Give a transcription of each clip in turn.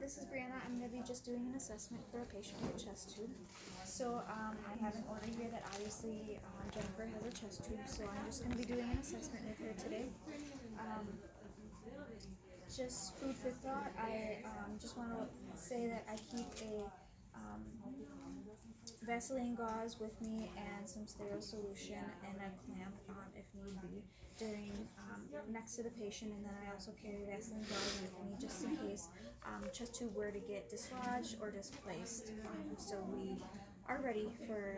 this is Brianna. I'm going to be just doing an assessment for a patient with a chest tube. So I have an order here that obviously Jennifer has a chest tube, so I'm just going to be doing an assessment with her today. Just food for thought. I just want to say that I keep a Vaseline gauze with me and some sterile solution and a clamp if need be during next to the patient, and then I also carry Vaseline gauze with me just in case chest tube were to get dislodged or displaced, so we are ready for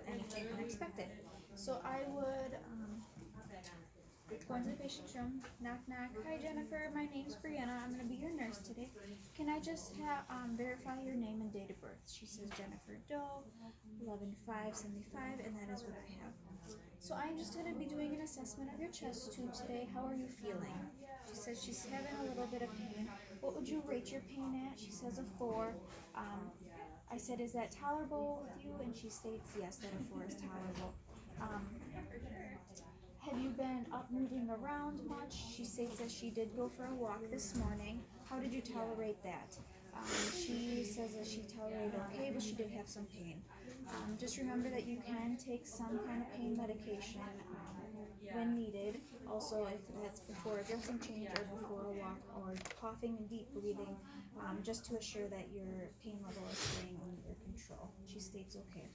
anything unexpected. So I would go into the patient's room, knock knock. Hi Jennifer, my name's Brianna. I'm gonna be your nurse today. Can I just verify your name and date of birth? She says Jennifer Doe, 11/5/75, and that is what I have. So I'm just gonna be doing an assessment of your chest tube today. How are you feeling? She says she's having a little bit of pain. What would you rate your pain at? She says a 4. I said, is that tolerable with you? And she states yes, that a 4 is tolerable. Have you been up moving around much? She states that she did go for a walk this morning. How did you tolerate that? She says that she tolerated okay, but she did have some pain. Just remember that you can take some kind of pain medication when needed. Also, if that's before a dressing change or before a walk, or coughing and deep breathing, just to assure that your pain level is staying under control. She states okay.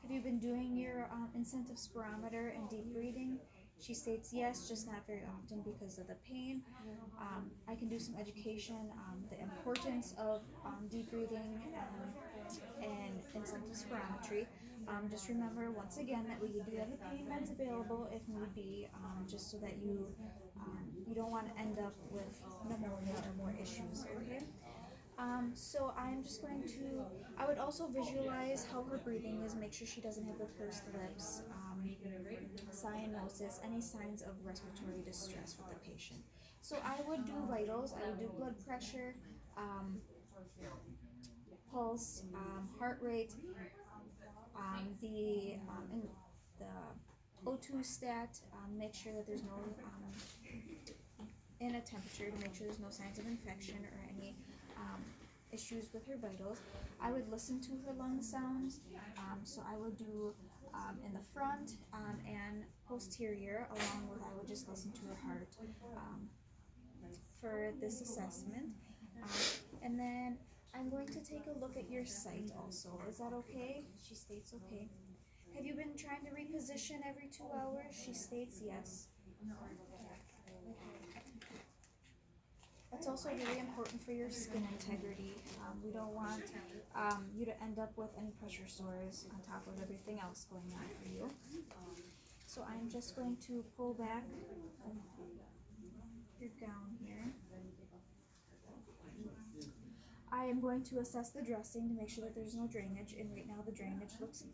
Have you been doing your incentive spirometer and deep breathing? She states yes, just not very often because of the pain. I can do some education, the importance of deep breathing and incentive spirometry. Just remember once again that we do have the pain meds available if need be, just so that you don't want to end up with pneumonia or more issues, okay? So I'm just going to, I would also visualize how her breathing is, make sure she doesn't have the pursed lips, cyanosis, any signs of respiratory distress with the patient. So I would do vitals, I would do blood pressure, pulse, heart rate, the O2 stat, make sure that there's no, and a temperature to make sure there's no signs of infection or any issues with her vitals. I would listen to her lung sounds, so I would do in the front and posterior, along with I would just listen to her heart for this assessment. And then I'm going to take a look at your site also. Is that okay? She states okay. Have you been trying to reposition every 2 hours? She states yes. That's also really important for your skin integrity. We don't want you to end up with any pressure sores on top of everything else going on for you. So I'm just going to pull back your gown here. I am going to assess the dressing to make sure that there's no drainage, and right now the drainage looks,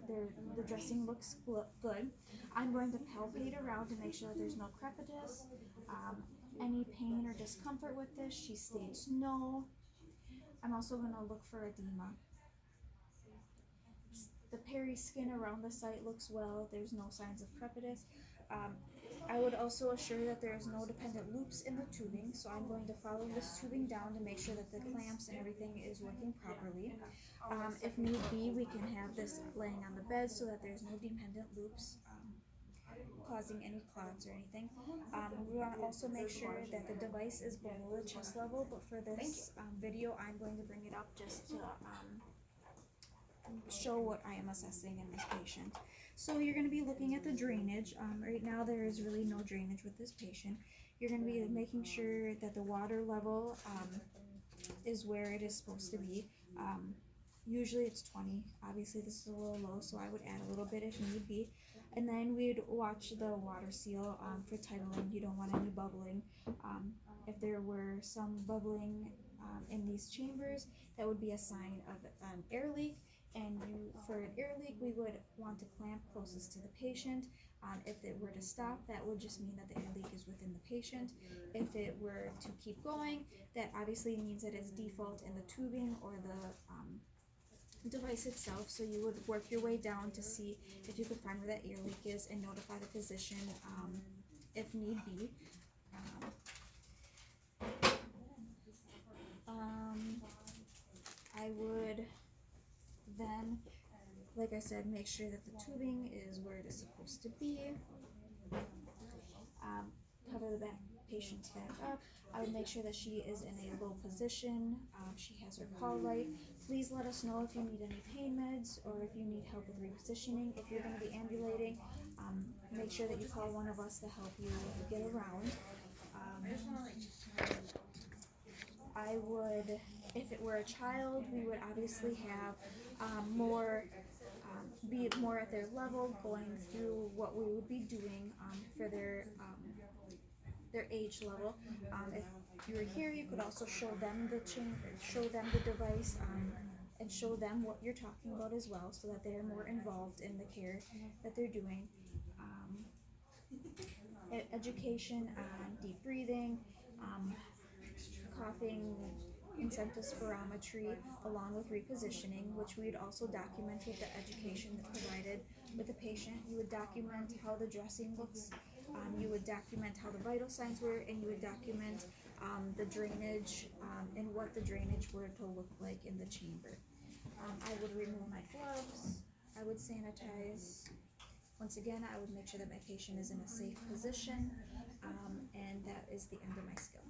the dressing looks good. I'm going to palpate around to make sure that there's no crepitus, any pain or discomfort with this. She states no. I'm also going to look for edema. The peri skin around the site looks well. There's no signs of crepitus. I would also assure that there's no dependent loops in the tubing, so I'm going to follow this tubing down to make sure that the clamps and everything is working properly. If need be, we can have this laying on the bed so that there's no dependent loops causing any clots or anything. We want to also make sure that the device is below the chest level, but for this video, I'm going to bring it up just to show what I am assessing in this patient. So you're going to be looking at the drainage. Right now there is really no drainage with this patient. You're going to be making sure that the water level is where it is supposed to be. Usually it's 20. Obviously this is a little low, so I would add a little bit if need be. And then we'd watch the water seal for titling. You don't want any bubbling. If there were some bubbling in these chambers, that would be a sign of an air leak. And for an air leak, we would want to clamp closest to the patient. If it were to stop, that would just mean that the air leak is within the patient. If it were to keep going, that obviously means that it's default in the tubing or the device itself. So you would work your way down to see if you could find where that air leak is and notify the physician if need be. Like I said, make sure that the tubing is where it is supposed to be. Cover the back patient's back up. I would make sure that she is in a low position. She has her call right. Please let us know if you need any pain meds or if you need help with repositioning. If you're going to be ambulating, make sure that you call one of us to help you get around. I would, if it were a child, we would obviously have be more at their level, going through what we would be doing for their age level. If you were here, you could also show them the device, and show them what you're talking about as well, so that they're more involved in the care that they're doing. Education on deep breathing, coughing, incentive spirometry, along with repositioning, which we would also document with the education provided with the patient. You would document how the dressing looks, you would document how the vital signs were, and you would document the drainage and what the drainage were to look like in the chamber. I would remove my gloves, I would sanitize. Once again, I would make sure that my patient is in a safe position, and that is the end of my skill.